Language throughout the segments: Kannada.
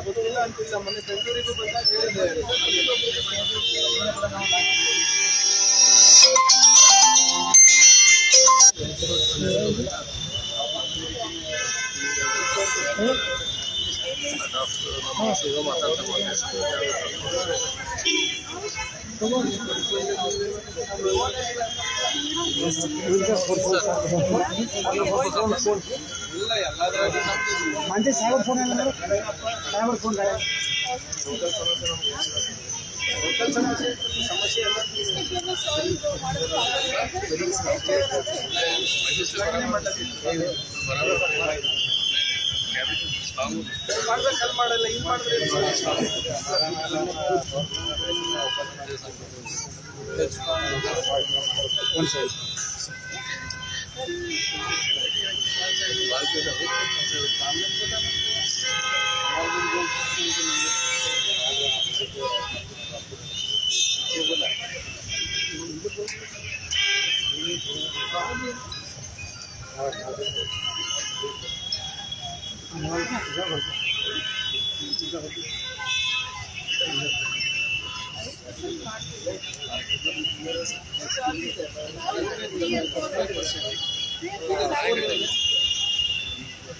ಗೊತ್ತಿಲ್ಲ ಅಂತಿಲ್ಲ. ಮೊನ್ನೆ ಸೆಂಚುರಿಗೂ ಬಂದಾಗ ಹೇಳಿದೆ. म्हणजे साहेब फोन आहे साहेब फोन काय ಸಮಸ್ಯೆ ಮಾಡ್ಬೇಕಲ್ಲಿ ಮಾಡಲ್ಲ ಹಿಂಗೆ ಮಾಡಿದ್ರೆ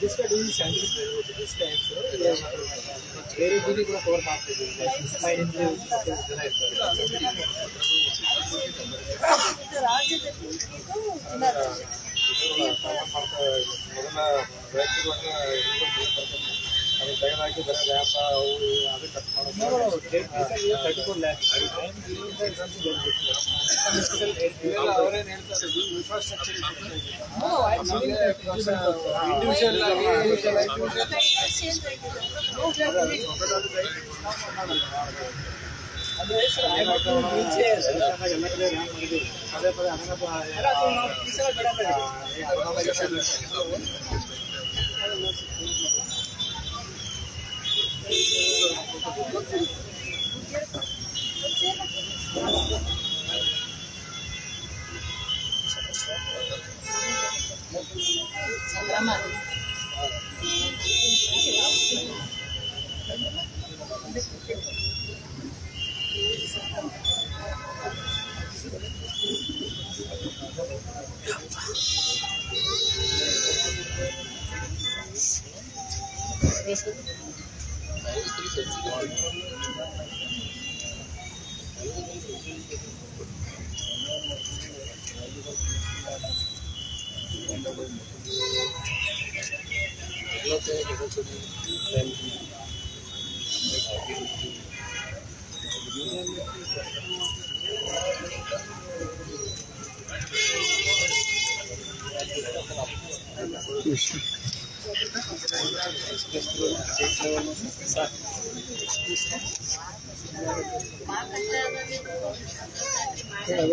This guy doing scientific this time, so very good cover ಮಾಡ್ತಿದ್ದೀವಿ. ಅದು ತೆಗೆದಾಕಿ ಬರೀ ವ್ಯಾಪ ಅವು ಅದು ಕಟ್ ಅವರೇನು ಹೇಳ್ತಾರೆ ಇನ್ಫ್ರಾಸ್ಟ್ರಕ್ಚರ್ ಇಂಡಿವಿಜುವಲ್ ಅದೇ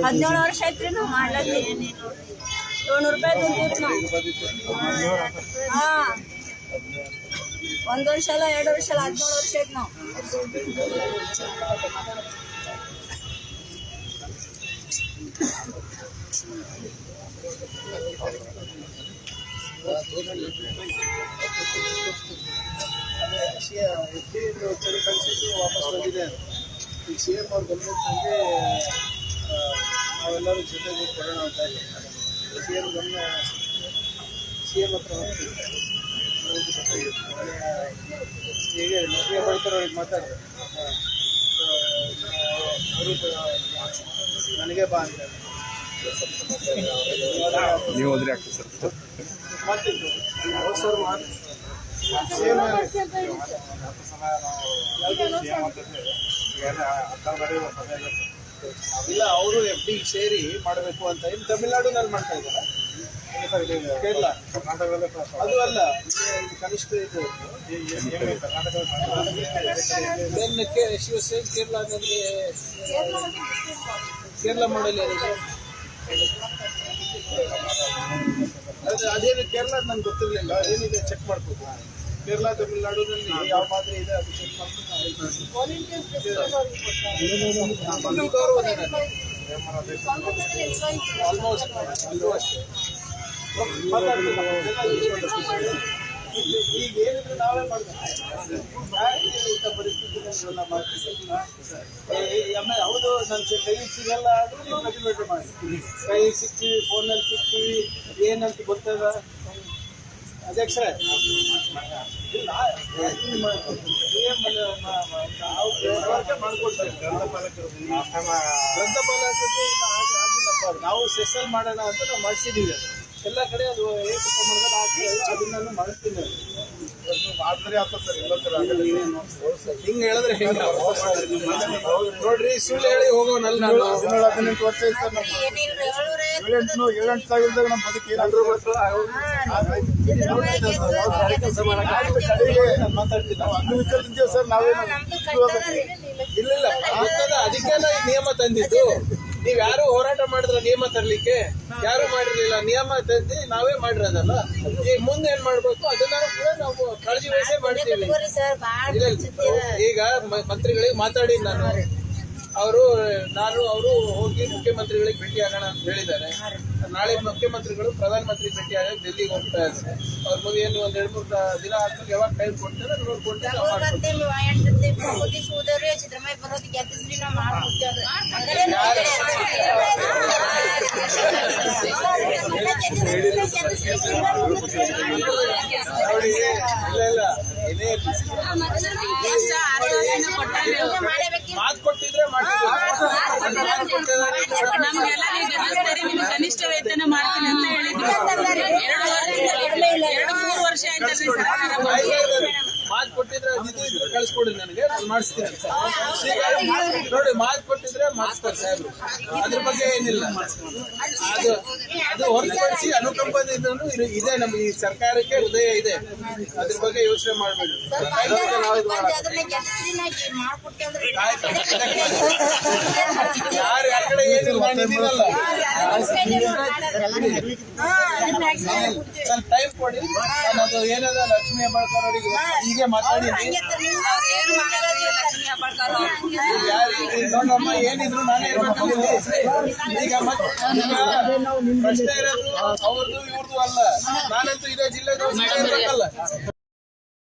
ಹದಿನೇಳು ವರ್ಷ ಐತ್ರಿ ನಾವು ಮಾಡ್ಲತ್ತೀವಿ. 700 ರೂಪಾಯಿ ದುಡ್ಡು ನಾವು. ಹಾಂ, 1 ವರ್ಷ ಅಲ್ಲ 2 ವರ್ಷ ಅಲ್ಲ 17 ವರ್ಷ ಐತೆ ನಾವು. ವಾಪಸ್ ಬಂದಿದೆ. ಈಗ ಸಿ ಎಂ ಅವ್ರು ಗಮನಕ್ಕೆ ನಾವೆಲ್ಲರೂ ಜೊತೆಗೆ ಕೊಡೋಣ ಅಂತ ಇದ್ದೀವಿ. ಸಿ ಎಂ ಗಮನ ಸಿ ಎಂ ಹತ್ರ ಹೀಗೆ ನಮಗೆ ಬರ್ತಾರೆ ಅವ್ರಿಗೆ ಮಾತಾಡಿದೆ. ನನಗೆ ಬಾ ಅಂತ ನೀವು ಹೋದ್ರೆ ಆಗ್ತದೆ ಸರ್ ಮಾಡ್ತಿದ್ರು ಸರ್ ಇಲ್ಲ, ಅವರು ಎಫ್ ಡಿ ಸೇರಿ ಮಾಡಬೇಕು ಅಂತ. ಇನ್ನು ತಮಿಳ್ನಾಡಿನಲ್ಲಿ ಮಾಡ್ತಾ ಇದ್ದಾರೆ, ಕೇರಳ, ಕರ್ನಾಟಕದಲ್ಲೇ ಅದು ಅಲ್ಲ. ಕನಿಷ್ಠ ಇದು ಕೇರಳ ಅಂದರೆ ಕೇರಳ ಮಾಡಲ್ ಏನಿದೆ ಅದೇನು ಕೇರಳ ನಂಗೆ ಗೊತ್ತಿರಲಿಲ್ಲ. ಏನಿದೆ ಚೆಕ್ ಮಾಡ್ಬೋದು. ಕೇರಳ ತಮಿಳುನಾಡಿನಲ್ಲಿ ಯಾವ ಮಾತ್ರೆ ಇದೆ ಅದು ಚೆಕ್ ಆಲ್ಮೋಸ್ಟ್ ಈಗ ಏನಿದ್ರು ನಾವೇ ಮಾಡ್ತೀವಿ ಇಂಥ ಪರಿಸ್ಥಿತಿಗಳನ್ನ ಮಾಡ್ತೀವಿ. ಆಮೇಲೆ ಹೌದು ನನ್ನ ಕೈಗೆ ಸಿಗಲ್ಲ ಆದ್ರೂ ನೀವು ಪ್ರತಿಭಟನೆ ಮಾಡಿ. ಕೈಗೆ ಸಿಕ್ತೀವಿ, ಫೋನಲ್ಲಿ ಸಿಗ್ತೀವಿ, ಏನಂತ ಗೊತ್ತದ ಅಧ್ಯಕ್ಷರೇ. ನಾವು ಮಾಡ್ಕೊಡ್ತೇವೆ ಗ್ರಂಥಪಾಲಕರಿಗೆ ಆಗಿಲ್ಲಪ್ಪ, ನಾವು ಸೆಸಲ್ ಮಾಡೋಣ ಅಂತ ನಾವು ಮಾಡಿಸಿದ್ದೀವಿ. ಎಲ್ಲ ಕಡೆ ಅದು ಏಕಪ್ರಮಾಣದಲ್ಲಿ ಆಗ್ತದೆ, ಅದನ್ನ ಮಾಡಿಸ್ತೀನಿ. ಹಿಂಗೆ ಹೇಳಿದ್ರೆ ಹೆಂಗ ನೋಡ್ರಿ, ಸುಳ್ಳು ಹೇಳಿ ಹೋಗೋನಲ್ಲ ನಾನು. 18 ವರ್ಷ ಇರ್ತಾರೆ ನಮ್ಮ 7-8 ಸಾವಿರದಾಗ ನಮ್ಮ ಬದುಕಿ ಮಾತಾಡ್ತೀನಿ ಅಂಗವಿಕಲರಿದ್ದೇವೆ ಸರ್. ನಾವೇನು ಇಲ್ಲ ಅದಕ್ಕೆ ನಿಯಮ ತಂದಿದ್ದು. ನೀವ್ ಯಾರು ಹೋರಾಟ ಮಾಡಿದ್ರ ನಿಯಮ ತರ್ಲಿಕ್ಕೆ? ಯಾರು ಮಾಡಿರ್ಲಿಲ್ಲ. ನಿಯಮ ತಂದು ನಾವೇ ಮಾಡಿರೋದಲ್ಲ. ಈಗ ಮುಂದೆ ಏನ್ ಮಾಡ್ಬೇಕು ಅದನ್ನ ಕೂಡ ನಾವು ಕಾಳಜಿ ವಹಿಸೇ ಮಾಡ್ತೀವಿ. ಈಗ ಮಂತ್ರಿಗಳಿಗೆ ಮಾತಾಡಿ ಅವರು ಹೋಗಿ ಮುಖ್ಯಮಂತ್ರಿಗಳಿಗೆ ಭೇಟಿ ಆಗೋಣ ಅಂತ ಹೇಳಿದ್ದಾರೆ. ನಾಳೆ ಮುಖ್ಯಮಂತ್ರಿಗಳು ಪ್ರಧಾನಮಂತ್ರಿ ಭೇಟಿ ಆಗ ಡೆಲ್ಲಿಗೆ ಹೋಗ್ತಾ ಇದ್ದಾರೆ. ಅವ್ರ ಮುಂದೆ ಏನು 1-2-3 ದಿನ ಆದ್ಮೇಲೆ ಯಾವಾಗ ಟೈಮ್ ಕೊಡ್ತಾರೆ ನೋಡ್ಕೊಂಡು ಇಲ್ಲ ಏನೇ ಮಾತು ಕೊಟ್ಟಿದ್ರೆ ನಮ್ಗೆಲ್ಲ ನಿಮ್ಗೆ ಕನಿಷ್ಠ ವೇತನ ಮಾಡ್ತೀನಿ ಅಂತ ಹೇಳಿದ್ರು. 2-3 ವರ್ಷ ಆಯ್ತಲ್ರಿ ಸರ್. ಮಾತು ಕೊಟ್ಟಿದ್ರೆ ಇದು ಇದ್ರೆ ಕಳ್ಸ್ಕೊಡಿ, ನನಗೆ ನಾನು ಮಾಡಿಸ್ತೀನಿ. ನೋಡಿ, ಮಾತು ಕೊಟ್ಟಿದ್ರೆ ಮಾಡಿಸ್ತಾರೆ ಸಾಹೇಬ್ರು, ಅದ್ರ ಬಗ್ಗೆ ಏನಿಲ್ಲ. ಅದು ಹೊರತುಪಡಿಸಿ ಅನುಕಂಪದಿಂದ ಇದೆ ನಮ್ಮ ಈ ಸರ್ಕಾರಕ್ಕೆ ಹೃದಯ ಇದೆ. ಅದ್ರ ಬಗ್ಗೆ ಯೋಚನೆ ಮಾಡ್ಬೇಡಿ. ಯಾರು ಆ ಕಡೆ ಏನಿಲ್ಲ, ನಾನಿದ್ದೀನಲ್ಲ. ಸ್ವಲ್ಪ ಟೈಮ್ ಕೊಡಿ, ನಾನು ಅದು ಏನದ ಲಕ್ಷ್ಮೀ ಹೆಬ್ಬಾಳ್ಕರ್ ಅವರಿಗೆ ಹೀಗೆ ಮಾತಾಡಿದ್ದೀನಿ. ನೋಡಮ್ಮ, ಏನಿದ್ರು ನಾನೇ ಇರ್ಬೇಕು. ಈಗ ಪ್ರಶ್ನೆ ಇರೋದು ಅವ್ರದ್ದು ಇವ್ರದ್ದು ಅಲ್ಲ. ನಾನಂತೂ ಇದೇ ಜಿಲ್ಲೆದವ್ರು ಇರ್ಬೇಕಲ್ಲ.